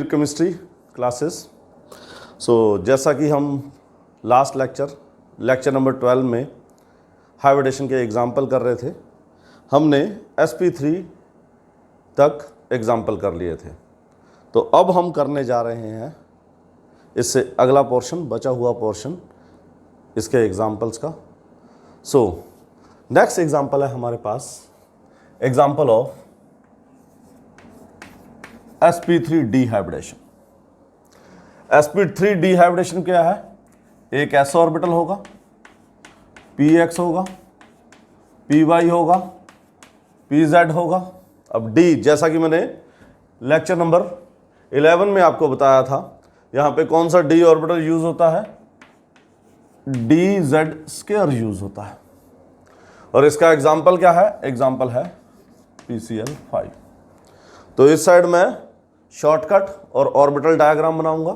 Chemistry classes. जैसा कि हम लास्ट लेक्चर नंबर 12 में हाइब्रिडेशन के एग्जाम्पल कर रहे थे, हमने sp3 तक एग्जाम्पल कर लिए थे। तो अब हम करने जा रहे हैं इससे अगला पोर्शन, बचा हुआ पोर्शन इसके एग्जाम्पल्स का। नेक्स्ट एग्जाम्पल है हमारे पास एग्जाम्पल ऑफ sp3 डिहाइब्रिडेशन। sp3 डिहाइब्रिडेशन क्या है? एक s ऑर्बिटल होगा, px होगा, py होगा, pz होगा। अब d, जैसा कि मैंने लेक्चर नंबर 11 में आपको बताया था, यहां पे कौन सा d ऑर्बिटल यूज होता है? dz स्क्वायर यूज होता है। और इसका एग्जाम्पल क्या है? एग्जाम्पल है PCl5। तो इस साइड में शॉर्टकट और ऑर्बिटल डायग्राम बनाऊंगा।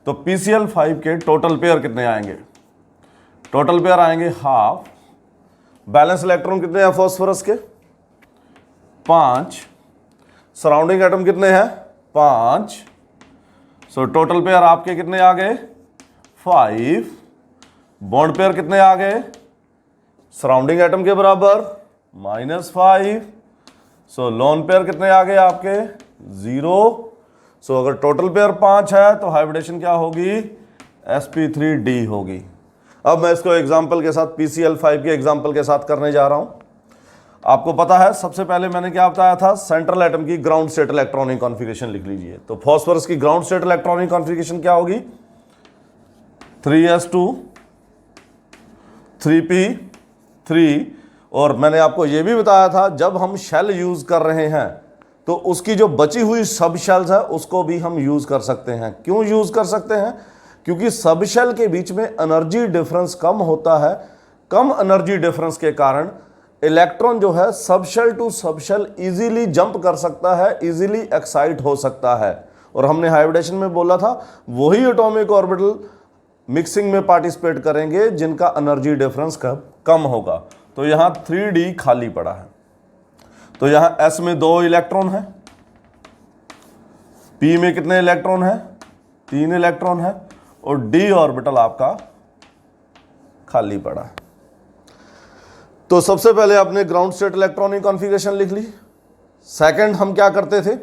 तो PCl5 के टोटल पेयर कितने आएंगे? टोटल पेयर आएंगे हाफ। बैलेंस इलेक्ट्रॉन कितने हैं फॉस्फोरस के? 5। सराउंडिंग एटम कितने हैं? 5। टोटल पेयर आपके कितने आ गए? 5। बॉन्ड पेयर कितने आ गए? सराउंडिंग एटम के बराबर -5। लोन पेयर कितने आ गए आपके? 0। अगर टोटल पेयर 5 है तो हाइब्रिडेशन क्या होगी? sp3d होगी। अब मैं इसको एग्जांपल के साथ PCl5 के एग्जांपल के साथ करने जा रहा हूं। आपको पता है सबसे पहले मैंने क्या बताया था? सेंट्रल एटम की ग्राउंड स्टेट इलेक्ट्रॉनिक कॉन्फ़िगरेशन लिख लीजिए। तो फास्फोरस की ग्राउंड स्टेट इलेक्ट्रॉनिक कॉन्फ़िगरेशन क्या होगी? 3s2 3p3। और मैंने आपको यह भी बताया था जब हम शेल यूज कर रहे हैं तो उसकी जो बची हुई सब शेल्स है उसको भी हम यूज कर सकते हैं। क्यों यूज कर सकते हैं? क्योंकि सब शेल के बीच में एनर्जी डिफरेंस कम होता है। कम एनर्जी डिफरेंस के कारण इलेक्ट्रॉन जो है sub shell to sub shell easily jump कर सकता है, इजीली एक्साइट हो सकता है। और हमने हाइब्रिडेशन में बोला था वही एटॉमिक ऑर्बिटल मिक्सिंग में पार्टिसिपेट करेंगे जिनका एनर्जी डिफरेंस कम होगा। तो यहां 3d खाली पड़ा है। तो यहां s में 2 इलेक्ट्रॉन है, p में कितने इलेक्ट्रॉन है? 3 इलेक्ट्रॉन है। और d ऑर्बिटल आपका खाली पड़ा है। तो सबसे पहले आपने ग्राउंड स्टेट इलेक्ट्रॉनिक कॉन्फ़िगरेशन लिख ली। सेकंड हम क्या करते थे?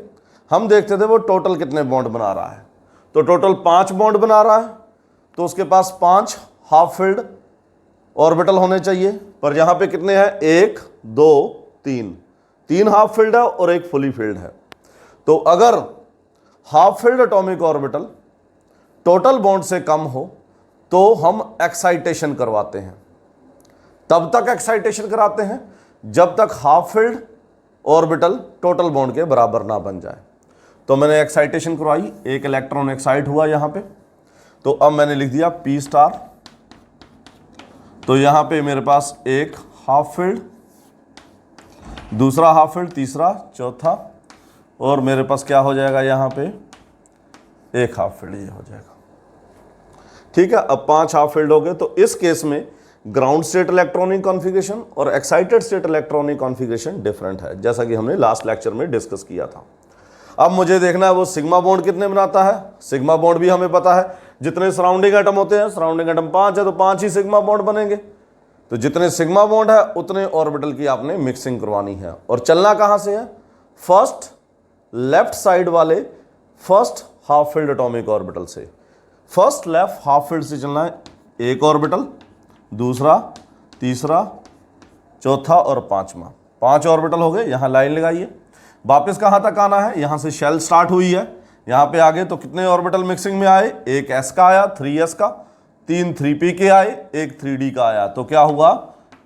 हम देखते थे वो टोटल कितने बॉन्ड बना रहा है। तो टोटल 5 बॉन्ड बना रहा है तो उसके पास 5 हाफ फिल्ड ऑर्बिटल होने चाहिए। पर यहां पे कितने हैं? 1 2 3 हाफ फील्ड है और एक फुली फील्ड है। तो अगर half field atomic orbital total bond से कम हो तो हम एक्साइटेशन करवाते हैं। तब तक एक्साइटेशन कराते हैं जब तक half filled orbital total bond के बराबर ना बन जाए। तो मैंने एक्साइटेशन करवाई, एक इलेक्ट्रॉन एक्साइट हुआ यहां पे। तो अब मैंने लिख दिया p स्टार। तो यहां पे मेरे पास एक हाफ फील्ड, दूसरा हाफ फील्ड, तीसरा, चौथा, और मेरे पास क्या हो जाएगा यहां पे? एक हाफ फील्ड ये हो जाएगा। ठीक है, अब 5 हाफ फील्ड हो गए। तो इस केस में ग्राउंड स्टेट इलेक्ट्रॉनिक कॉन्फ़िगरेशन और excited state electronic configuration different है, जैसा कि हमने लास्ट लेक्चर में डिस्कस किया था। अब मुझे देखना है वो सिग्मा बॉन्ड कितने बनाता है। सिग्मा बॉन्ड भी हमें पता है, जितने सराउंडिंग एटम होते हैं, सराउंडिंग एटम 5 है तो 5 ही सिग्मा बॉन्ड बनेंगे। तो जितने सिग्मा बॉन्ड है उतने ऑर्बिटल की आपने मिक्सिंग करवानी है। और चलना कहां से है? फर्स्ट लेफ्ट साइड वाले first half field atomic orbital से। फर्स्ट लेफ्ट हाफ फील्ड से चलना है, एक ऑर्बिटल, दूसरा, तीसरा, चौथा और पांचवा। 5 ऑर्बिटल हो गए। यहां लाइन लगाइए। वापस कहां तक आना है? यहां से शेल स्टार्ट हुई है, यहां पे आगे तो कितने ऑर्बिटल मिक्सिंग में आए? एक s का आया, 3s का, 3 3p के आए, एक 3d का आया। तो क्या हुआ?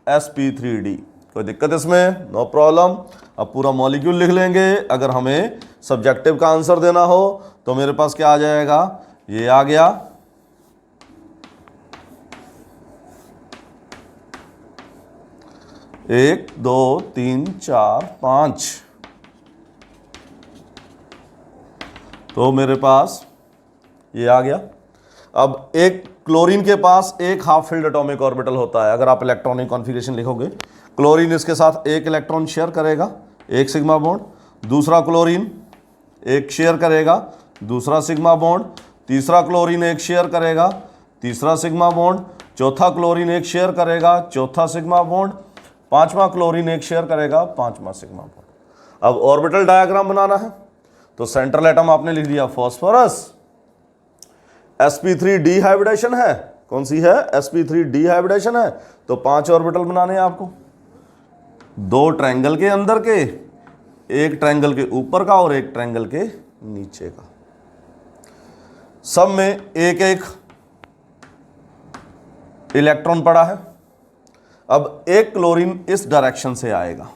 sp3d। कोई दिक्कत इसमें? No problem. अब पूरा मॉलिक्यूल लिख लेंगे। अगर हमें सब्जेक्टिव का आंसर देना हो तो मेरे पास क्या आ जाएगा? ये आ गया, एक, 2, 3, 4, 5। तो मेरे पास ये आ गया। अब एक क्लोरीन के पास एक हाफ फील्ड एटॉमिक ऑर्बिटल होता है। अगर आप इलेक्ट्रॉनिक कॉन्फ़िगरेशन लिखोगे, क्लोरीन इसके साथ एक इलेक्ट्रॉन शेयर करेगा, एक सिग्मा बॉन्ड। दूसरा क्लोरीन एक शेयर करेगा दूसरा सिग्मा बॉन्ड, तीसरा क्लोरीन एक शेयर करेगा, तीसरा सिग्मा बॉन्ड, चौथा क्लोरीन एक शेयर करेगा, चौथा सिग्मा बॉन्ड, पांचवा क्लोरीन एक शेयर करेगा, पांचवा सिग्मा बॉन्ड। अब ऑर्बिटल डायग्राम बनाना है तो सेंट्रल एटम आपने लिख दिया फॉस्फोरस, sp3 डिहाइब्रिडेशन है, कौन सी है, sp3 डिहाइब्रिडेशन है, तो 5 ऑर्बिटल बनाने हैं आपको, 2 ट्रायंगल के अंदर के, एक ट्रायंगल के ऊपर का और एक ट्रायंगल के नीचे का, सब में एक एक इलेक्ट्रॉन पड़ा है। अब एक क्लोरीन इस डायरेक्शन से आएगा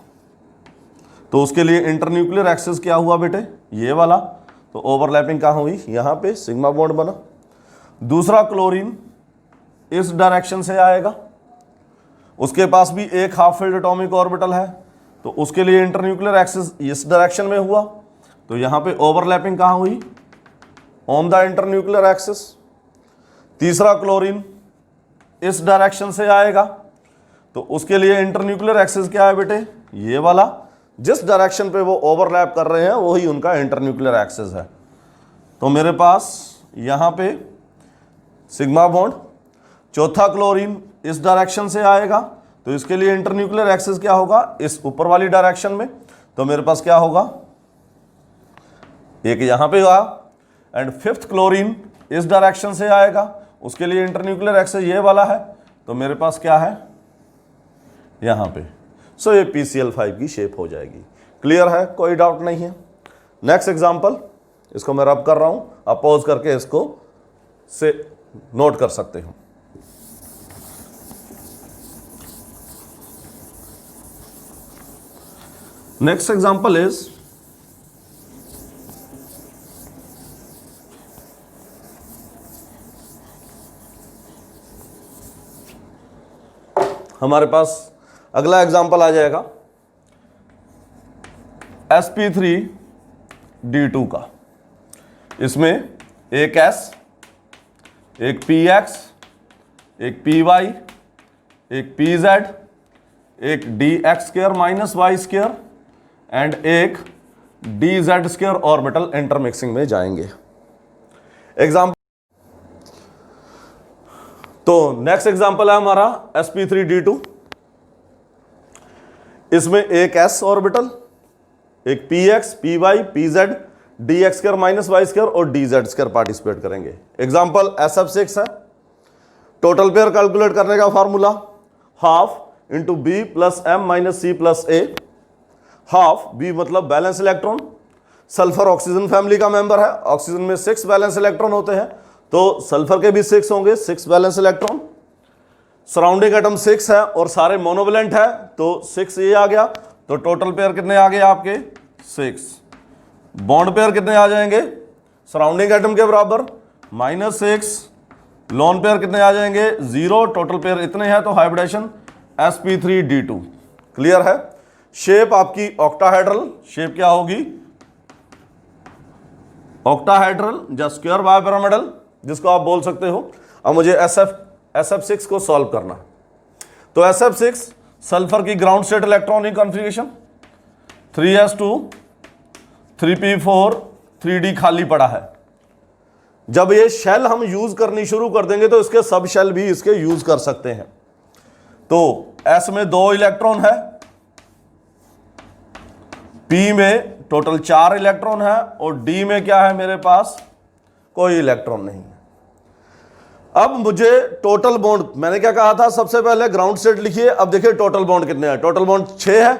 तो उसके लिए इंटरन्यूक्लियर एक्सिस क्या हुआ बेटे, ये वाला, तो ओवरलैपिंग कहाँ हुई, यहां पे सिग्मा बॉन्ड बना। दूसरा क्लोरीन इस डायरेक्शन से आएगा, उसके पास भी एक हाफ फील्ड एटॉमिक ऑर्बिटल है तो उसके लिए इंटरन्यूक्लियर एक्सिस इस डायरेक्शन में हुआ, तो यहां पे ओवरलैपिंग कहाँ हुई, ऑन द इंटरन्यूक्लियर एक्सिस। तीसरा क्लोरीन इस डायरेक्शन से आएगा तो उसके लिए इंटरन्यूक्लियर एक्सिस क्या है बेटे, ये वाला, जिस डायरेक्शन पे वो ओवरलैप कर रहे हैं वही उनका इंटरन्यूक्लियर एक्सिस है। तो मेरे पास यहां पे सिग्मा बॉन्ड, चौथा क्लोरीन इस डायरेक्शन से आएगा तो इसके लिए इंटरन्यूक्लियर एक्सिस क्या होगा, इस ऊपर वाली डायरेक्शन में, तो मेरे पास क्या होगा, एक यहां पे हुआ, एंड फिफ्थ क्लोरीन इस डायरेक्शन से आएगा, उसके लिए इंटरन्यूक्लियर एक्सिस ये वाला है, तो मेरे पास क्या है यहां पे। सो ये PCl5 की शेप हो जाएगी। क्लियर है, कोई डाउट नहीं है। नेक्स्ट एग्जांपल, इसको मैं रब कर रहा हूं, आप पॉज करके इसको से नोट कर सकते हो। नेक्स्ट एग्जांपल इज हमारे पास अगला एग्जांपल आ जाएगा sp3d2 का। इसमें एक s, एक px, एक py, एक pz, एक dx square minus Y square and एक dz स्क्वायर ऑर्बिटल इंटरमिक्सिंग में जाएंगे। एग्जांपल, तो नेक्स्ट एग्जांपल है हमारा sp3d2। इसमें एक s ऑर्बिटल, एक px, py, pz, dx square minus Y square और dz स्क्वायर पार्टिसिपेट करेंगे। एग्जांपल sf6 है। टोटल पेयर कैलकुलेट करने का formula half into B plus M minus C plus A. Half, B मतलब valence electron, sulphur oxygen family का member है, oxygen में 6 balance electron होते हैं तो सल्फर के भी 6 होंगे, 6 बैलेंस इलेक्ट्रॉन। सराउंडिंग एटम 6 है और सारे मोनोवेलेंट है तो 6 ये आ गया, तो टोटल पेयर कितने आ गए आपके 6। बॉन्ड पेयर कितने आ जाएंगे सराउंडिंग एटम के बराबर -6, लोन पेयर कितने आ जाएंगे 0, टोटल पेयर इतने हैं तो हाइब्रिडेशन sp3d2। क्लियर है। शेप आपकी ऑक्टाहेड्रल, शेप क्या होगी ऑक्टाहेड्रल या स्क्वायर बाइपिरामिडल जिसको आप बोल सकते हो। अब मुझे SF6 को सॉल्व करना, तो SF6 सल्फर की ground state electronic configuration 3s2 3p4 3d खाली पड़ा है। जब ये शेल हम यूज करनी शुरू कर देंगे तो इसके सब शेल भी इसके यूज कर सकते हैं। तो S में 2 इलेक्ट्रॉन है, P में टोटल 4 इलेक्ट्रॉन है और D में क्या है मेरे पास कोई इलेक्ट्रॉन नहीं है। अब मुझे टोटल बॉन्ड, मैंने क्या कहा था सबसे पहले ग्राउंड स्टेट लिखिए। अब देखिए टोटल बॉन्ड कितने हैं, टोटल बॉन्ड 6 है,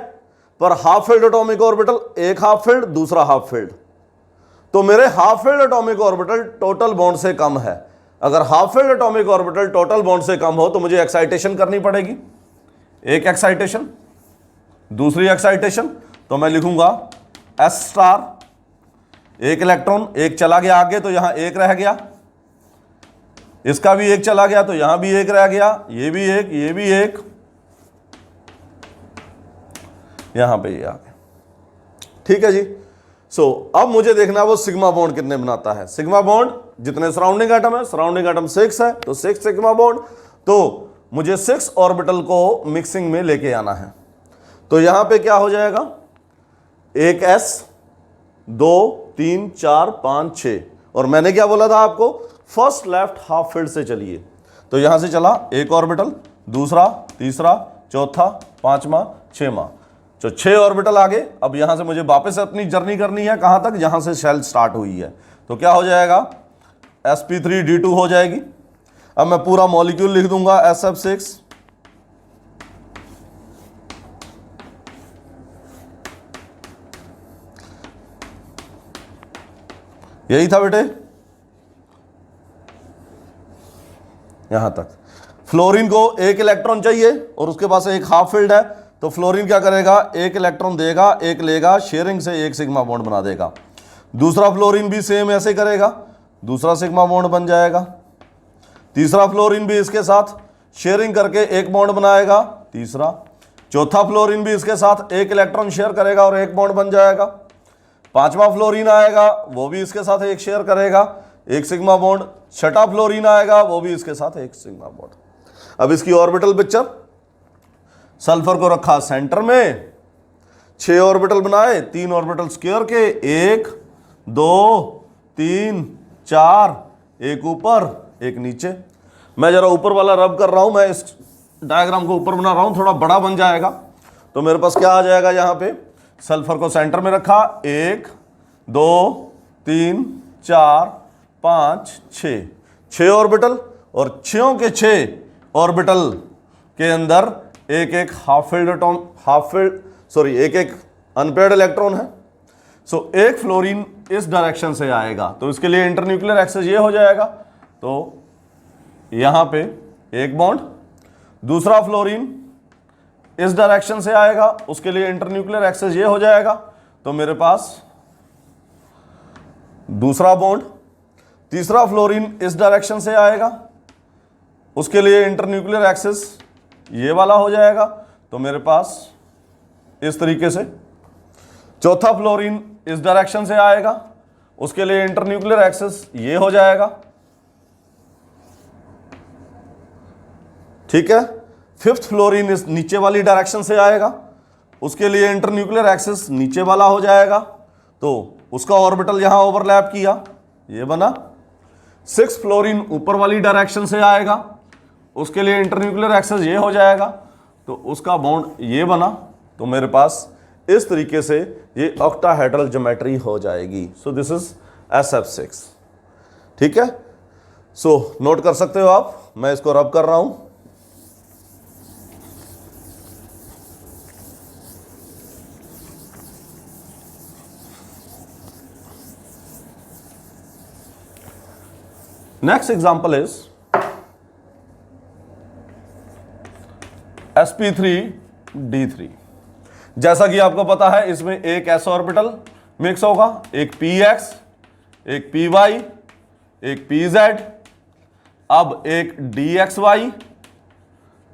पर हाफ फील्ड एटॉमिक ऑर्बिटल, एक हाफ फील्ड दूसरा हाफ फील्ड, तो मेरे half field atomic orbital total bond से कम है। अगर half field atomic orbital total bond से कम हो तो मुझे एक्साइटेशन करनी पड़ेगी, एक एक्साइटेशन दूसरी एक्साइटेशन, तो मैं लिखूंगा S स्टार, एक इलेक्ट्रॉन, एक चला गया आगे तो यहां एक रह गया, इसका भी एक चला गया तो यहां भी एक रह गया, ये भी एक, ये भी एक, यहां पे ये आ गया। ठीक है जी। अब मुझे देखना वो सिग्मा बॉन्ड कितने बनाता है। सिग्मा बॉन्ड जितने सराउंडिंग एटम है, सराउंडिंग एटम 6 है तो 6 सिग्मा बॉन्ड, तो मुझे 6 ऑर्बिटल को मिक्सिंग में लेके आना है। तो यहां पे क्या हो जाएगा, एक S 2 3 4 5 6, और मैंने क्या बोला था आपको, फर्स्ट लेफ्ट हाफ फील्ड से चलिए। तो यहां से चला एक ऑर्बिटल, दूसरा, तीसरा, चौथा, पांचवा, छठवां, तो 6 ऑर्बिटल आगे। अब यहां से मुझे वापस अपनी जर्नी करनी है कहां तक, जहां से शेल स्टार्ट हुई है। तो क्या हो जाएगा, sp3d2 हो जाएगी। अब मैं पूरा मॉलिक्यूल लिख दूंगा SF6, यही था बेटे यहां तक। फ्लोरीन को एक इलेक्ट्रॉन चाहिए और उसके पास एक हाफ फील्ड है, तो फ्लोरीन क्या करेगा, एक इलेक्ट्रॉन देगा, एक लेगा, शेयरिंग से एक सिग्मा बॉन्ड बना देगा। दूसरा फ्लोरीन भी सेम ऐसे करेगा, दूसरा सिग्मा बॉन्ड बन जाएगा। तीसरा फ्लोरीन भी इसके साथ शेयरिंग करके एक बॉन्ड बनाएगा, तीसरा। चौथा फ्लोरीन भी इसके साथ एक इलेक्ट्रॉन शेयर करेगा और एक बॉन्ड बन जाएगा। पांचवा फ्लोरीन आएगा, वो भी इसके साथ एक शेयर करेगा, एक सिग्मा बॉन्ड। छठा फ्लोरीन आएगा, वो भी इसके साथ एक सिग्मा बॉन्ड। अब इसकी ऑर्बिटल पिक्चर, सल्फर को रखा सेंटर में, 6 ऑर्बिटल बनाए, 3 ऑर्बिटल स्क्वायर के, 1 2 3 4, एक ऊपर एक नीचे। मैं जरा ऊपर वाला रब कर रहा हूं, मैं इस डायग्राम को ऊपर बना रहा हूं, थोड़ा बड़ा बन जाएगा। तो मेरे पास क्या आ जाएगा, यहां पे सल्फर को सेंटर में रखा, 1 2 3 4 5 6, 6 ऑर्बिटल, और 6 के 6 ऑर्बिटल के अंदर एक एक एक एक अनपेयर्ड इलेक्ट्रॉन है। सो एक फ्लोरीन इस डायरेक्शन से आएगा, तो इसके लिए इंटरन्यूक्लियर एक्सेस ये हो जाएगा। तो यहां पे एक बॉन्ड, दूसरा फ्लोरीन इस डायरेक्शन से आएगा, उसके लिए इंटरन्यूक्लियर एक्सेस ये हो जाएगा। तो मेरे पास दूसरा बॉन्ड, तीसरा फ्लोरीन इस डायरेक्शन से आएगा, उसके लिए इंटरन्यूक्लियर एक्सेस ये वाला हो जाएगा। तो मेरे पास इस तरीके से चौथा फ्लोरीन इस डायरेक्शन से आएगा, उसके लिए इंटरन्यूक्लियर एक्सेस ये हो जाएगा, ठीक है। फिफ्थ फ्लोरीन इस नीचे वाली डायरेक्शन से आएगा, उसके लिए इंटरन्यूक्लियर एक्सेस नीचे वाला हो जाएगा, तो उसका ऑर्बिटल यहां ओवरलैप किया, ये बना। सिक्स फ्लोरीन ऊपर वाली डायरेक्शन से आएगा, उसके लिए इंटरन्यूक्लियर एक्सेस ये हो जाएगा, तो उसका बॉन्ड ये बना। तो मेरे पास इस तरीके से ये ऑक्टाहेड्रल ज्योमेट्री हो जाएगी। सो दिस इज SF6, ठीक है। सो नोट कर सकते हो आप, मैं इसको रब कर रहा हूं। Next example is sp3d3। जैसा कि आपको पता है, इसमें एक s ऑर्बिटल मिक्स होगा, एक px, एक py, एक pz, अब एक dxy,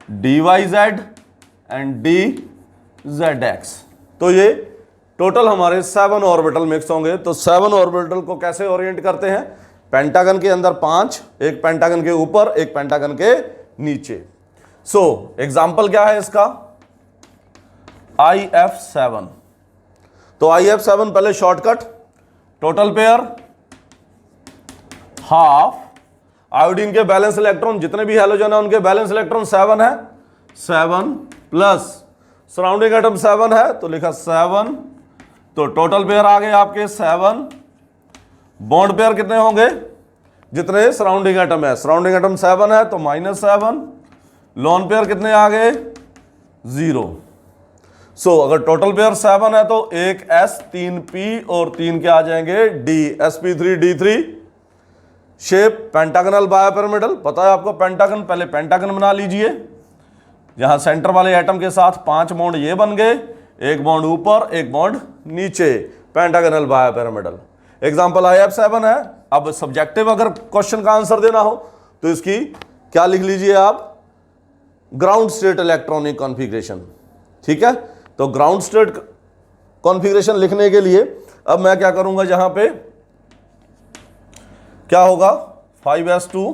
dyz एंड dzx। तो ये टोटल हमारे 7 ऑर्बिटल मिक्स होंगे। तो 7 ऑर्बिटल को कैसे ओरिएंट करते हैं, पेंटागन के अंदर 5, एक पेंटागन के ऊपर, एक पेंटागन के नीचे। सो एग्जाम्पल क्या है इसका, IF7। तो IF7 पहले shortcut, total pair half, iodine के बैलेंस इलेक्ट्रॉन जितने भी हैलोजन है उनके बैलेंस इलेक्ट्रॉन 7 है, 7 प्लस सराउंडिंग एटम 7 है, तो लिखा 7। तो टोटल पेयर आ गए आपके 7। बॉन्ड पेयर कितने होंगे, जितने सराउंडिंग एटम है, सराउंडिंग एटम 7 है तो -7। लोन पेयर कितने आ गए, 0। सो अगर टोटल पेयर 7 है तो एक S, 3 P और 3 क्या आ जाएंगे, D, sp3d3। शेप पेंटागनल बायोपिरामिडल, पता है आपको पेंटागन, पहले पेंटागन बना लीजिए। यहां सेंटर वाले एटम के साथ 5 बॉन्ड ये बन गए, एक बॉन्ड ऊपर, एक बॉन्ड नीचे, पेंटागनल बायोपिरामिडल। एग्जांपल IF7 है। अब सब्जेक्टिव अगर क्वेश्चन का आंसर देना हो तो इसकी क्या लिख लीजिए आप, ग्राउंड स्टेट इलेक्ट्रॉनिक कॉन्फ़िगरेशन, ठीक है। तो ग्राउंड स्टेट कॉन्फ़िगरेशन लिखने के लिए अब मैं क्या करूंगा, जहां पे क्या होगा, 5s2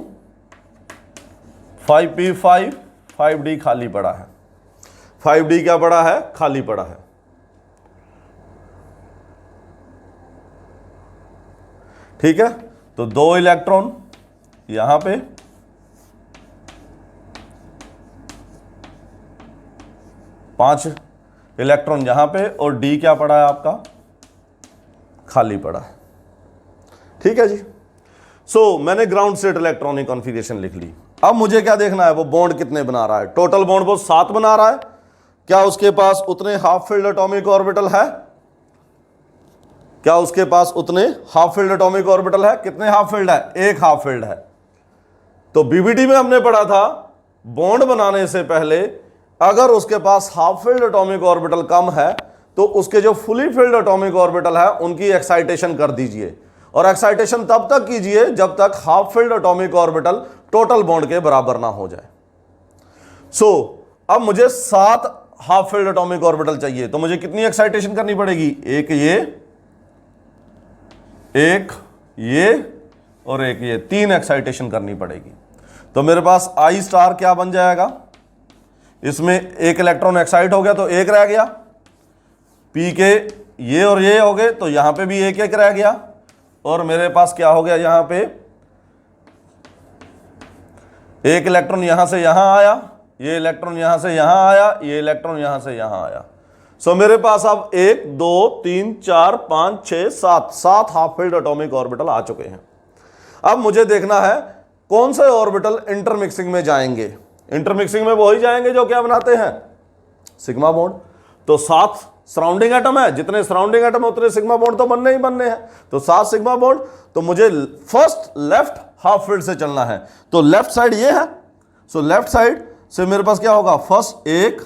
5p5 5d खाली पड़ा है, 5d क्या पड़ा है, खाली पड़ा है, ठीक है। तो 2 इलेक्ट्रॉन यहां पे, 5 इलेक्ट्रॉन यहां पे, और डी क्या पड़ा है आपका, खाली पड़ा है। ठीक है जी। सो मैंने ग्राउंड स्टेट इलेक्ट्रॉनिक कॉन्फ़िगरेशन लिख ली। अब मुझे क्या देखना है, वो बॉन्ड कितने बना रहा है। टोटल बॉन्ड वो 7 बना रहा है। क्या उसके पास उतने हाफ फिल्ड एटॉमिक ऑर्बिटल है? क्या उसके पास उतने हाफ फिल्ड एटॉमिक ऑर्बिटल है? कितने हाफ फिल्ड है? 1 हाफ फिल्ड है। तो बीबीडी में हमने पढ़ा था, बॉन्ड बनाने से पहले अगर उसके पास हाफ फिल्ड एटॉमिक ऑर्बिटल कम है तो उसके जो फुली फिल्ड एटॉमिक ऑर्बिटल है उनकी एक्साइटेशन कर दीजिए, और एक्साइटेशन तब तक कीजिए जब तक half filled atomic orbital total bond के बराबर ना हो जाए। अब मुझे 7 हाफ फिल्ड एटॉमिक ऑर्बिटल चाहिए, तो मुझे कितनी एक्साइटेशन करनी पड़ेगी? एक ये और एक ये, 3 एक्साइटेशन करनी पड़ेगी। तो मेरे पास आई स्टार क्या बन जाएगा, इसमें एक इलेक्ट्रॉन एक्साइट हो गया तो एक रह गया, पी के ये और ये हो गए तो यहां पे भी एक एक रह गया, और मेरे पास क्या हो गया, यहां पे एक इलेक्ट्रॉन यहां से यहां आया, ये इलेक्ट्रॉन यहां से यहां आया, ये इलेक्ट्रॉन यहां से यहां आया। मेरे पास अब 1 2 3 4 5 6 7 हाफ फिल्ड एटॉमिक ऑर्बिटल आ चुके हैं। अब मुझे देखना है कौन से ऑर्बिटल इंटरमिक्सिंग में जाएंगे। इंटरमिक्सिंग में वो ही जाएंगे जो क्या बनाते हैं, सिग्मा बॉन्ड। तो 7 सराउंडिंग एटम है, जितने सराउंडिंग एटम उतने सिग्मा बॉन्ड तो बनने ही बनने हैं। तो 7 सिग्मा बॉन्ड। तो मुझे फर्स्ट लेफ्ट हाफ फील्ड से चलना है, तो लेफ्ट साइड ये है। लेफ्ट साइड से मेरे पास क्या होगा, फर्स्ट 1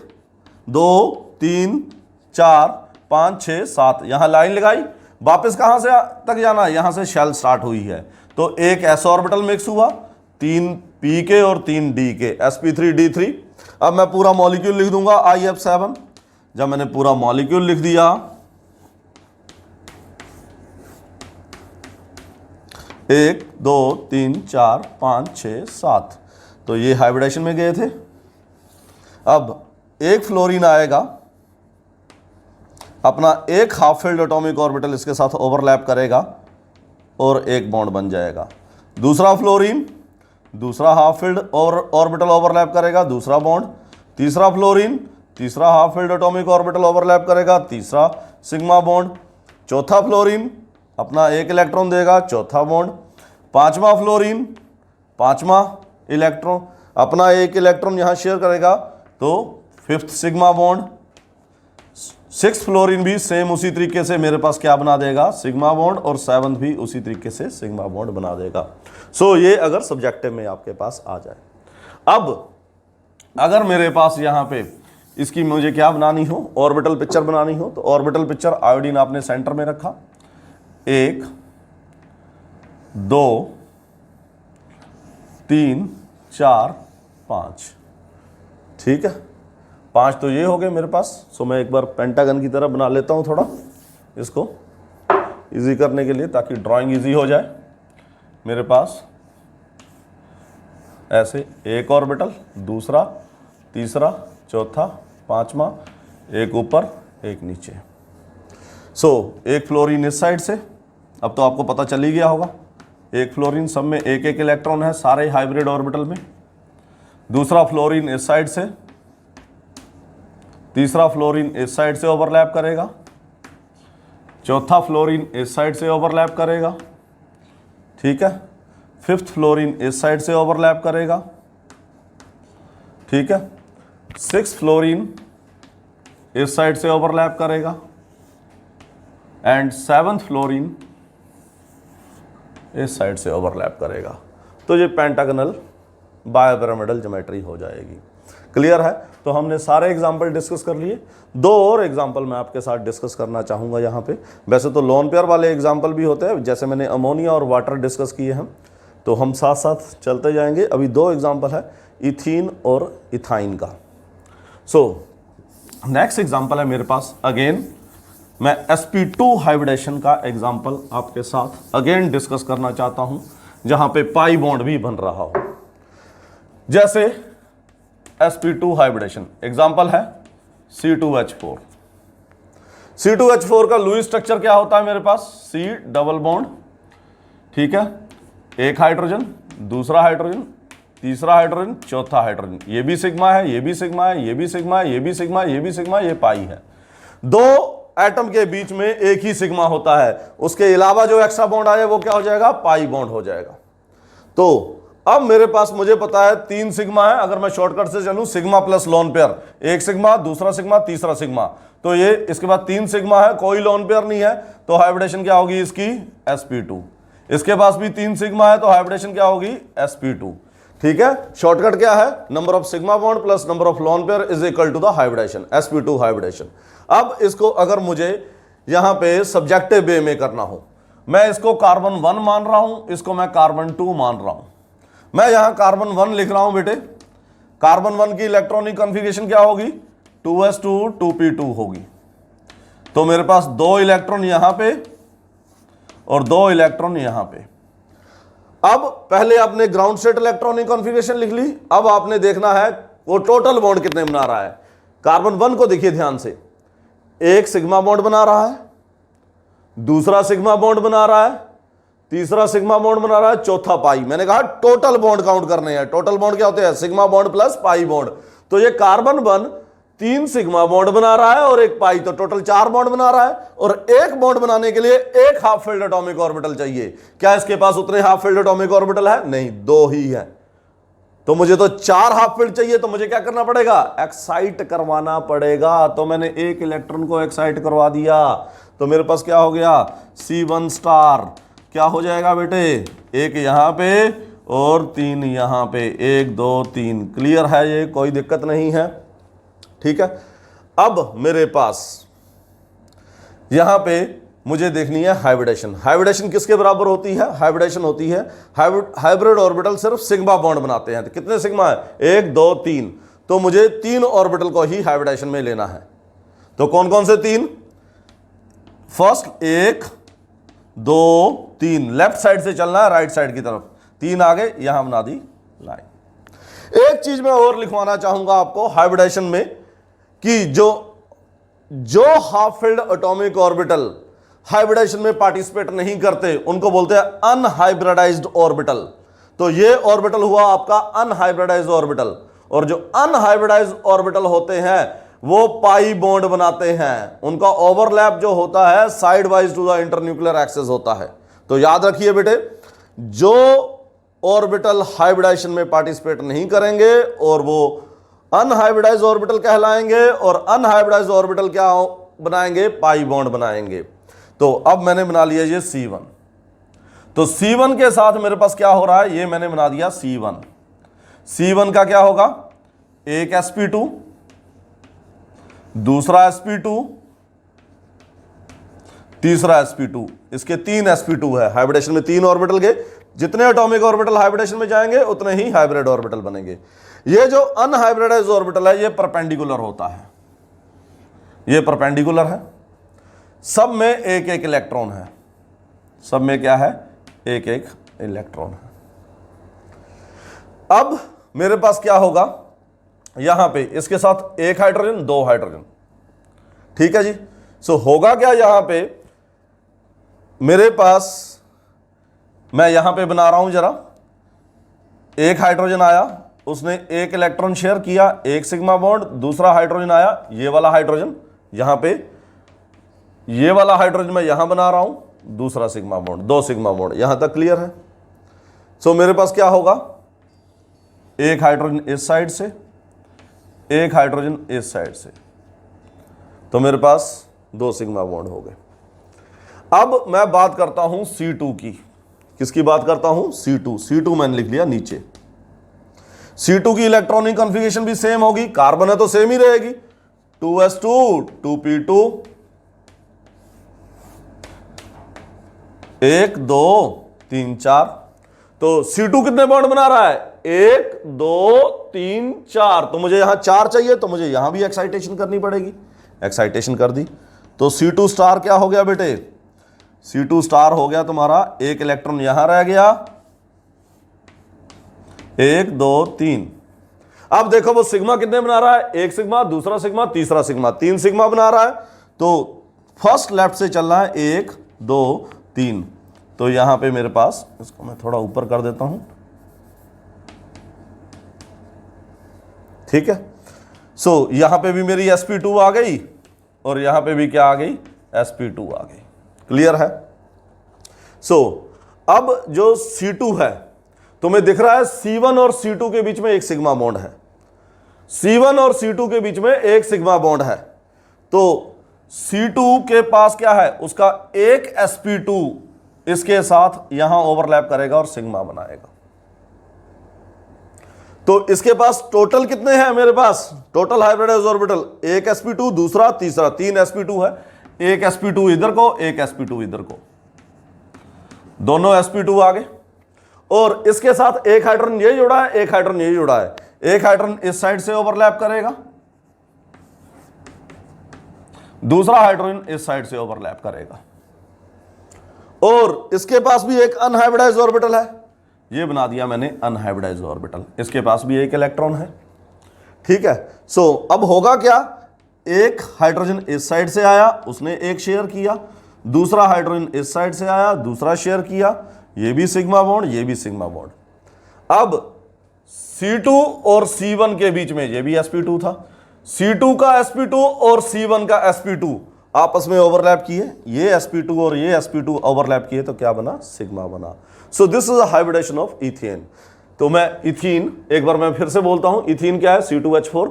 2 3 4 5 6 7, यहां लाइन लगाई। वापस कहां से तक जाना है, यहां से शेल स्टार्ट हुई है, तो एक एस ऑर्बिटल मिक्स हुआ, 3 पी के और 3 डी के, sp3d3। अब मैं पूरा मॉलिक्यूल लिख दूंगा IF7। जब मैंने पूरा मॉलिक्यूल लिख दिया, 1 2 3 4 5 6 7, तो ये हाइब्रिडेशन में गए थे। अब एक फ्लोरीन आएगा, अपना एक हाफ फिल्ड एटॉमिक ऑर्बिटल इसके साथ ओवरलैप करेगा और एक बॉन्ड बन जाएगा। दूसरा फ्लोरीन, दूसरा हाफ फिल्ड ऑर्बिटल ओवरलैप करेगा, दूसरा बॉन्ड। तीसरा फ्लोरीन, तीसरा half filled atomic orbital overlap करेगा, तीसरा सिग्मा बॉन्ड। चौथा फ्लोरीन अपना एक इलेक्ट्रॉन देगा, चौथा बॉन्ड। पांचवा फ्लोरीन, पांचवा इलेक्ट्रॉन अपना एक इलेक्ट्रॉन यहां शेयर करेगा, तो 5th sigma bond. 6th fluorine भी सेम उसी तरीके से मेरे पास क्या बना देगा, सिग्मा बॉन्ड, और 7th भी उसी तरीके से सिग्मा बॉन्ड बना देगा। ये अगर सब्जेक्टिव में आपके पास आ जाए। अब अगर मेरे पास यहां पे इसकी मुझे क्या बनानी हो, ऑर्बिटल पिक्चर बनानी हो, तो ऑर्बिटल पिक्चर आयोडीन आपने सेंटर में रखा, 1 2 3 4 5, ठीक है। 5 तो ये हो गए मेरे पास। मैं एक बार पेंटागन की तरह बना लेता हूं थोड़ा इसको इजी करने के लिए, ताकि ड्राइंग इजी हो जाए। मेरे पास ऐसे एक ऑर्बिटल, दूसरा, तीसरा, चौथा, पांचवा, एक ऊपर एक नीचे। एक फ्लोरीन इस साइड से, अब तो आपको पता चल ही गया होगा, एक फ्लोरीन, सब में एक एक इलेक्ट्रॉन है सारे हाइब्रिड ऑर्बिटल में। दूसरा फ्लोरीन इस साइड से, तीसरा फ्लोरीन इस साइड से ओवरलैप करेगा, चौथा फ्लोरीन इस साइड से ओवरलैप करेगा, ठीक है। 5th फ्लोरीन इस साइड से ओवरलैप करेगा, ठीक है। 6th फ्लोरीन इस साइड से ओवरलैप करेगा, एंड 7th फ्लोरीन इस साइड से ओवरलैप करेगा। तो ये पेंटागनल बायोपिरामिडल ज्योमेट्री हो जाएगी। क्लियर है? तो हमने सारे एग्जाम्पल डिस्कस कर लिए। 2 और एग्जाम्पल मैं आपके साथ डिस्कस करना चाहूँगा यहाँ पे। वैसे तो लोन पेयर वाले एग्जाम्पल भी होते हैं, जैसे मैंने अमोनिया और वाटर डिस्कस किए हैं, तो हम साथ साथ चलते जाएंगे। अभी 2 एग्जाम्पल है, इथीन और इथाइन का। नेक्स्ट एग्जाम्पल है मेरे पास, अगेन मैं sp2 हाइब्रिडेशन का एग्जाम्पल आपके साथ अगेन डिस्कस करना चाहता हूँ, जहाँ पे पाई बॉन्ड भी बन रहा हो। जैसे sp2 हाइब्रिडेशन, एग्जाम्पल है C2H4। C2H4 का लुईस स्ट्रक्चर क्या होता है मेरे पास, C डबल बॉन्ड, ठीक है। एक हाइड्रोजन, दूसरा हाइड्रोजन, तीसरा हाइड्रोजन, चौथा हाइड्रोजन, ये भी सिग्मा है, ये भी सिग्मा है, ये भी सिग्मा है, ये भी सिग्मा, ये भी सिग्मा, ये पाई है। दो एटम के बीच में एक ही सिग्मा होता है, उसके अलावा जो एक्स्ट्रा बॉन्ड आए वो क्या हो जाएगा, पाई बॉन्ड हो जाएगा। तो अब मेरे पास मुझे पता है 3 सिग्मा है, अगर मैं शॉर्टकट से चलूं सिग्मा प्लस लोन पेयर, एक सिग्मा, दूसरा सिग्मा, तीसरा सिग्मा, तो ये इसके बाद 3 सिग्मा है, कोई लोन पेयर नहीं है, तो हाइब्रिडेशन क्या होगी इसकी, sp2। इसके पास भी 3 सिग्मा है, तो हाइब्रिडेशन क्या होगी, sp2। ठीक है, शॉर्टकट क्या है, number of sigma bond plus number of lone pair is equal to the hybridization, sp2 hybridization. अब इसको अगर मुझे यहां पे सब्जेक्टिव वे में करना हो, मैं इसको कार्बन 1 मान रहा हूं, इसको मैं कार्बन 2 मान रहा हूं। मैं यहां कार्बन 1 लिख रहा हूं बेटे, कार्बन 1 की इलेक्ट्रॉनिक कॉन्फ़िगरेशन क्या होगी, 2s2 2p2 होगी। तो मेरे पास 2 इलेक्ट्रॉन यहां पे और 2 इलेक्ट्रॉन यहां पे। अब पहले आपने ग्राउंड स्टेट इलेक्ट्रॉनिक कॉन्फ़िगरेशन लिख ली, अब आपने देखना है वो टोटल बॉन्ड कितने बना रहा है। कार्बन 1 को देखिए ध्यान से, एक सिग्मा बॉन्ड बना रहा है, दूसरा सिग्मा बॉन्ड बना रहा है, तीसरा सिग्मा बॉन्ड बना रहा है, चौथा पाई। मैंने कहा टोटल बॉन्ड काउंट करने हैं। टोटल बॉन्ड क्या होते हैं, sigma bond plus pi bond. तो ये कार्बन 1 3 सिग्मा बॉन्ड बना रहा है और एक पाई, तो टोटल 4 बॉन्ड बना रहा है। और एक बॉन्ड बनाने के लिए एक हाफ फिल्ड एटॉमिक ऑर्बिटल चाहिए। क्या इसके पास उतने हाफ फिल्ड एटॉमिक ऑर्बिटल है, नहीं, 2 ही है। तो मुझे तो 4 हाफ फिल्ड चाहिए, तो मुझे क्या करना पड़ेगा, एक्साइट करवाना पड़ेगा। तो मैंने एक इलेक्ट्रॉन को एक्साइट करवा दिया, तो मेरे पास क्या हो गया, C1 स्टार। क्या हो जाएगा बेटे, एक यहां पे और 3 यहां पे, 1 2 3। क्लियर है, ये कोई दिक्कत नहीं है। ठीक है, अब मेरे पास यहां पे मुझे देखनी है हाइब्रिडेशन। हाइब्रिडेशन किसके बराबर होती है, हाइब्रिडेशन होती है, हाइब्रिड ऑर्बिटल सिर्फ सिग्मा बॉन्ड बनाते हैं। तो कितने सिग्मा है, 1 2 3। तो मुझे 3 ऑर्बिटल को ही हाइब्रिडेशन में लेना है। तो कौन कौन से 3, फर्स्ट 1 2 3, लेफ्ट साइड से चलना है राइट साइड की तरफ, 3 आगे, यहां बना दी लाइन। एक चीज मैं और लिखवाना चाहूंगा आपको हाइब्रिडेशन में, कि जो half filled atomic orbital hybridization में पार्टिसिपेट नहीं करते उनको बोलते हैं अनहाइब्रिडाइज्ड ऑर्बिटल। तो ये ऑर्बिटल हुआ आपका अनहाइब्रिडाइज्ड ऑर्बिटल। और जो अनहाइब्रिडाइज्ड ऑर्बिटल होते हैं वो पाई बॉन्ड बनाते हैं, उनका ओवरलैप जो होता है side wise to the internuclear axis होता है। तो याद रखिए बेटे, जो ऑर्बिटल हाइब्रिडाइजेशन में पार्टिसिपेट नहीं करेंगे और वो अनहाइब्रिडाइज्ड ऑर्बिटल कहलाएंगे, और अनहाइब्रिडाइज्ड ऑर्बिटल क्या बनाएंगे, पाई बॉन्ड बनाएंगे। तो अब मैंने बना लिया ये C1। तो C1 के साथ मेरे पास क्या हो रहा है, ये मैंने बना दिया C1। C1 का क्या होगा, एक sp2, दूसरा sp2, तीसरा sp2। इसके 3 sp2 है। हाइब्रिडेशन में 3 ऑर्बिटल के, जितने एटॉमिक ऑर्बिटल हाइब्रिडेशन में जाएंगे उतने ही हाइब्रिड ऑर्बिटल बनेंगे। ये जो अनहाइब्रिडाइज्ड ऑर्बिटल है ये परपेंडिकुलर होता है, ये परपेंडिकुलर है, सब में एक एक इलेक्ट्रॉन है, सब में क्या है, एक एक इलेक्ट्रॉन है। अब मेरे पास क्या होगा, यहां पे इसके साथ एक हाइड्रोजन, 2 हाइड्रोजन। ठीक है जी। सो होगा क्या, यहां पे मेरे पास, मैं यहां पे बना रहा हूं जरा, एक हाइड्रोजन आया, उसने एक इलेक्ट्रॉन शेयर किया, एक सिग्मा बॉन्ड, दूसरा हाइड्रोजन आया, ये वाला हाइड्रोजन यहां पे, ये वाला हाइड्रोजन मैं यहां बना रहा हूं, दूसरा सिग्मा बॉन्ड, 2 सिग्मा बॉन्ड। यहां तक क्लियर है। सो मेरे पास क्या होगा, एक हाइड्रोजन इस साइड से, एक हाइड्रोजन इस साइड से, तो मेरे पास 2 सिग्मा बॉन्ड हो गए। अब मैं बात करता हूं C2 की। किसकी बात करता हूं, C2। C2 मैंने लिख लिया नीचे। C2 की इलेक्ट्रॉनिक कॉन्फ़िगरेशन भी सेम होगी, कार्बन है तो सेम ही रहेगी, 2s2 2p2, 1 2 3 4। तो C2 कितने बॉन्ड बना रहा है, 1 2 3 4। तो मुझे यहां 4 चाहिए, तो मुझे यहां भी एक्साइटेशन करनी पड़ेगी। एक्साइटेशन कर दी, तो C2 स्टार क्या हो गया बेटे, C2 स्टार हो गया तुम्हारा, एक इलेक्ट्रॉन यहां रह गया, 1 2 3। अब देखो वो सिग्मा कितने बना रहा है, एक सिग्मा, दूसरा सिग्मा, तीसरा सिग्मा, 3 सिग्मा बना रहा है। तो फर्स्ट लेफ्ट से चलना है, 1 2 3, तो यहां पे मेरे पास, इसको मैं थोड़ा ऊपर कर देता हूं, ठीक है। सो यहां पे भी मेरी sp2 आ गई और यहां पे भी क्या आ गई, sp2 आ गई। क्लियर है। सो अब जो C2 है, तुम्हें दिख रहा है C1 और C2 के बीच में एक सिग्मा बॉन्ड है, C1 और C2 के बीच में एक सिग्मा बॉन्ड है। तो C2 के पास क्या है, उसका एक sp2 इसके साथ यहां ओवरलैप करेगा और सिग्मा बनाएगा। तो इसके पास टोटल कितने हैं, मेरे पास टोटल हाइब्रिडाइज ऑर्बिटल, एक sp2, दूसरा, तीसरा, 3 sp2 है। एक sp2 इधर को, एक sp2 इधर को, दोनों sp2 आ गए। और इसके साथ एक हाइड्रोजन ये जुड़ा है, एक हाइड्रोजन ये जुड़ा है। एक हाइड्रोजन इस साइड से ओवरलैप करेगा, दूसरा हाइड्रोजन इस साइड से ओवरलैप करेगा। और इसके पास भी एक अनहाइब्रिडाइज्ड ऑर्बिटल है, ये बना दिया मैंने अनहाइब्रिडाइज्ड ऑर्बिटल। इसके पास भी एक इलेक्ट्रॉन है, ठीक है। सो अब होगा क्या, एक हाइड्रोजन इस साइड से आया, उसने एक शेयर किया, दूसरा हाइड्रोजन इस साइड से आया, दूसरा शेयर किया, ये भी सिग्मा बॉन्ड, ये भी सिग्मा बॉन्ड। अब C2 और C1 के बीच में ये भी sp2 था, C2 का sp2 और C1 का sp2 आपस में ओवरलैप किए, ये sp2 और ये sp2 ओवरलैप किए, तो क्या बना, सिग्मा बना। So this is a hybridization of ethane. तो मैं इथीन, एक बार मैं फिर से बोलता हूं, इथीन क्या है, C2H4,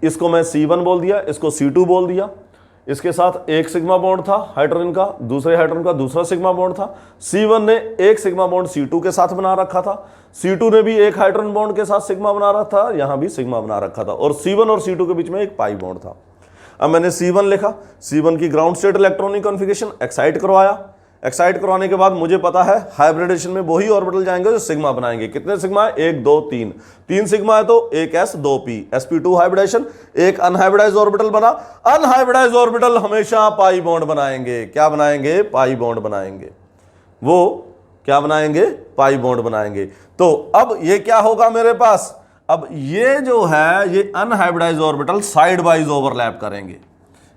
इसको मैं C1 बोल दिया, इसको C2 बोल दिया। इसके साथ एक सिग्मा बॉन्ड था हाइड्रोजन का, दूसरे हाइड्रोजन का दूसरा सिग्मा बॉन्ड था। C1 ने एक सिग्मा बॉन्ड C2 के साथ बना रखा था, C2 ने भी एक हाइड्रोजन बॉन्ड के साथ सिग्मा बना रखा था, यहां भी सिग्मा बना रखा था, और C1 और C2 के बीच में एक पाई बॉन्ड था। अब मैंने C1 लिखा, C1 की ground state electronic configuration excite करवाया। एक्साइट करवाने के बाद मुझे पता है हाइब्रिडेशन में वही ऑर्बिटल जाएंगे जो सिग्मा बनाएंगे। कितने सिग्मा है, 1 2 3, 3 सिग्मा है तो एक s 2 p, sp2 हाइब्रिडेशन, एक अनहाइब्रिडाइज्ड ऑर्बिटल बना। अनहाइब्रिडाइज्ड ऑर्बिटल हमेशा पाई बॉन्ड बनाएंगे, क्या बनाएंगे, पाई बॉन्ड बनाएंगे। वो क्या बनाएंगे, पाई बॉन्ड बनाएंगे। तो अब ये क्या होगा मेरे पास, अब ये जो है ये unhybridised orbital side wise overlap करेंगे।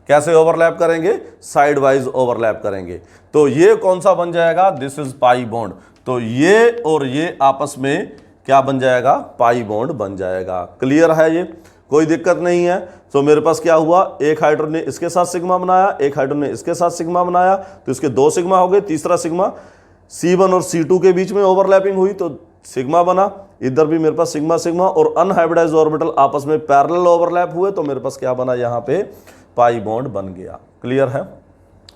कैसे ओवरलैप करेंगे, साइड वाइज ओवरलैप करेंगे। तो ये कौन सा बन जाएगा, दिस इज पाई बॉन्ड। तो ये और ये आपस में क्या बन जाएगा, पाई बॉन्ड बन जाएगा। क्लियर है, ये कोई दिक्कत नहीं है। तो मेरे पास क्या हुआ, एक हाइड्रोजन ने इसके साथ सिग्मा बनाया, एक हाइड्रोजन ने इसके साथ सिग्मा बनाया, तो इसके 2 सिग्मा हो गए। तीसरा सिग्मा C1 और C2 के बीच में ओवरलैपिंग हुई तो सिग्मा बना। इधर भी मेरे पास सिग्मा सिग्मा और अनहाइब्रिडाइज्ड ऑर्बिटल आपस में पैरेलल ओवरलैप हुए, तो मेरे पास क्या बना, यहां पे पाई बॉन्ड बन गया। क्लियर है।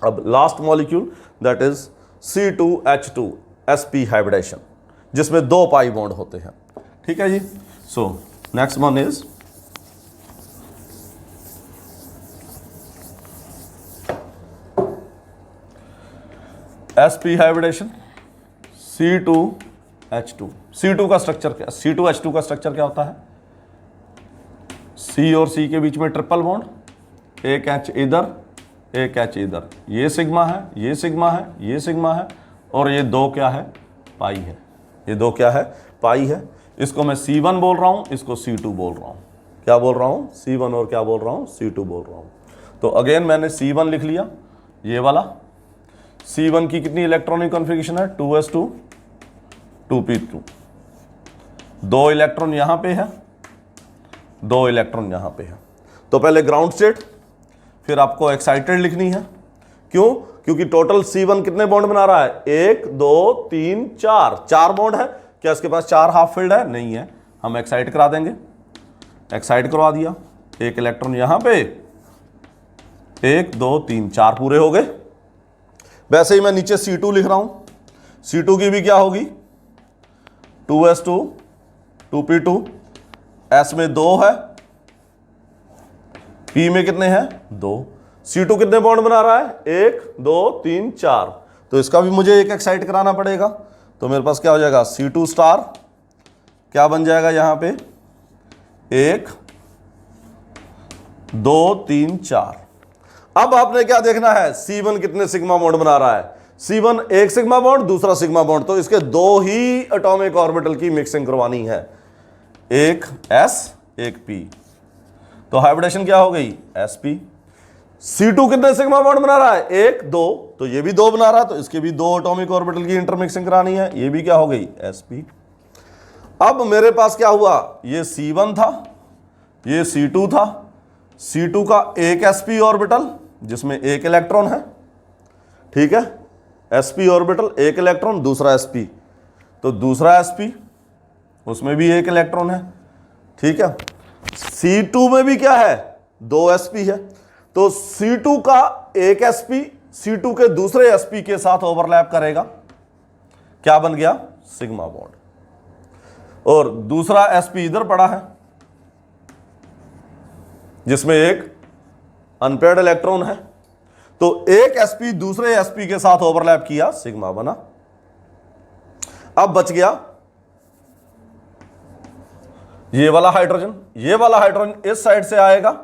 अब last molecule that is C2H2 sp hybridisation, जिसमें 2 पाई बॉन्ड होते हैं। ठीक है जी। So next one is sp hybridisation C2H2। C2 का स्ट्रक्चर क्या, C2H2 का स्ट्रक्चर क्या होता है, C और C के बीच में ट्रिपल बॉन्ड, एक H इधर, एक H इधर, ये सिग्मा है, ये सिग्मा है, ये सिग्मा है, और ये 2 क्या है, पाई है। ये 2 क्या है, पाई है। इसको मैं C1 बोल रहा हूं, इसको C2 बोल रहा हूं। क्या बोल रहा हूं, C1 और क्या बोल रहा हूं, C2 बोल रहा हूं। तो अगेन मैंने C1 लिख लिया, ये वाला। C1 की कितनी इलेक्ट्रॉनिक कॉन्फ़िगरेशन है, 2s2 2p2, 2 इलेक्ट्रॉन यहां पे है, 2 इलेक्ट्रॉन यहां पे है। तो पहले ग्राउंड स्टेट, फिर आपको एक्साइटेड लिखनी है। क्यों, क्योंकि टोटल C1 कितने बॉन्ड बना रहा है, 1 2 3 4 बॉन्ड है। क्या इसके पास 4 हाफ फील्ड है, नहीं है, हम एक्साइट करा देंगे। एक्साइट करवा दिया, एक इलेक्ट्रॉन यहां पे, 1 2 3 4 पूरे हो गए। वैसे ही मैं नीचे C2 लिख रहा हूं। C2 की भी क्या होगी, 2s2 2p2, s में 2 है, p में कितने हैं, 2। C2 कितने बॉन्ड बना रहा है, 1 2 3 4, तो इसका भी मुझे एक एक्साइट कराना पड़ेगा। तो मेरे पास क्या हो जाएगा, C2 स्टार क्या बन जाएगा यहां पे, 1 2 3 4। अब आपने क्या देखना है, C1 कितने सिग्मा बॉन्ड बना रहा है। C1 एक सिग्मा बॉन्ड, दूसरा सिग्मा बॉन्ड, तो इसके 2 ही एटॉमिक ऑर्बिटल की मिक्सिंग करवानी है, एक S एक P। तो हाइब्रिडेशन क्या हो गई, sp। C2 कितने सिग्मा बॉन्ड बना रहा है? 1 2, तो ये भी 2 बना रहा है, तो इसके भी 2 एटॉमिक ऑर्बिटल की इंटरमिक्सिंग करानी है। ये भी क्या हो गई? sp। अब मेरे पास क्या हुआ? ये C1 था, ये C2 था। C2 का एक sp ऑर्बिटल जिसमें एक इलेक्ट्रॉन है, ठीक है, sp ऑर्बिटल एक इलेक्ट्रॉन, दूसरा sp, तो दूसरा sp उसमें भी एक इलेक्ट्रॉन है, ठीक है। C2 में भी क्या है? 2 sp है, तो C2 का एक sp C2 के दूसरे sp के साथ ओवरलैप करेगा, क्या बन गया? Sigma bond. और दूसरा sp इधर पड़ा है जिसमें एक अनपेयर्ड इलेक्ट्रॉन है, तो एक sp दूसरे sp के साथ ओवरलैप किया, सिग्मा बना। अब बच गया ये वाला हाइड्रोजन। ये वाला हाइड्रोजन इस साइड से आएगा,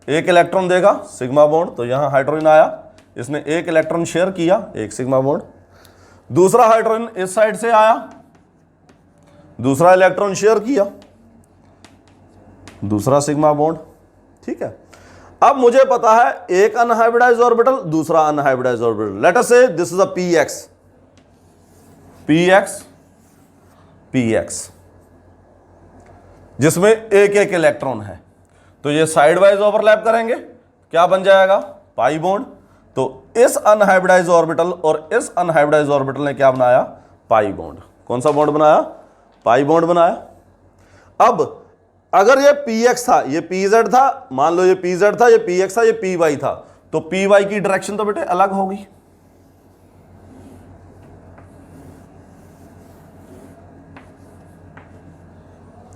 एक इलेक्ट्रॉन देगा, सिग्मा बॉन्ड, तो यहां हाइड्रोजन आया, इसने एक इलेक्ट्रॉन शेयर किया, एक सिग्मा बॉन्ड। दूसरा हाइड्रोजन इस साइड से आया, दूसरा इलेक्ट्रॉन शेयर किया, दूसरा सिग्मा बॉन्ड, ठीक है। अब मुझे पता है एक अनहाइब्रिडाइज्ड ऑर्बिटल, दूसरा अनहाइब्रिडाइज्ड ऑर्बिटल। लेट अस से दिस इज अ px जिसमें एक एक इलेक्ट्रॉन है, तो ये साइड वाइज ओवरलैप करेंगे, क्या बन जाएगा? Pi bond. तो इस अनहाइब्रिडाइज्ड ऑर्बिटल और इस अनहाइब्रिडाइज्ड ऑर्बिटल ने क्या बनाया? Pi bond. कौन सा बॉन्ड बनाया? पाई बॉन्ड बनाया। अब अगर ये px था, ये pz था, मान लो ये pz था, ये px था, ये py था, तो py की डायरेक्शन तो बेटे अलग होगी।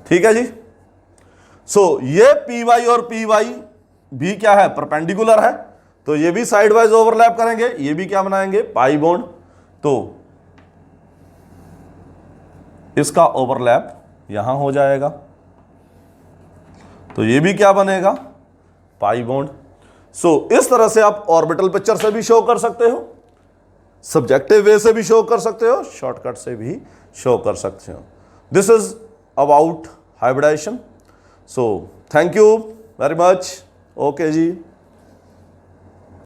ठीक है जी। ये py और py भी क्या है? परपेंडिकुलर है, तो ये भी साइड वाइज ओवरलैप करेंगे, ये भी क्या बनाएंगे? Pi bond. तो इसका ओवरलैप यहां हो जाएगा, तो ये भी क्या बनेगा? Pi bond. इस तरह से आप ऑर्बिटल पिक्चर से भी शो कर सकते हो, सब्जेक्टिव वे से भी शो कर सकते हो, शॉर्टकट से भी शो कर सकते हो। This is about hybridization. Thank you very much. Okay ji.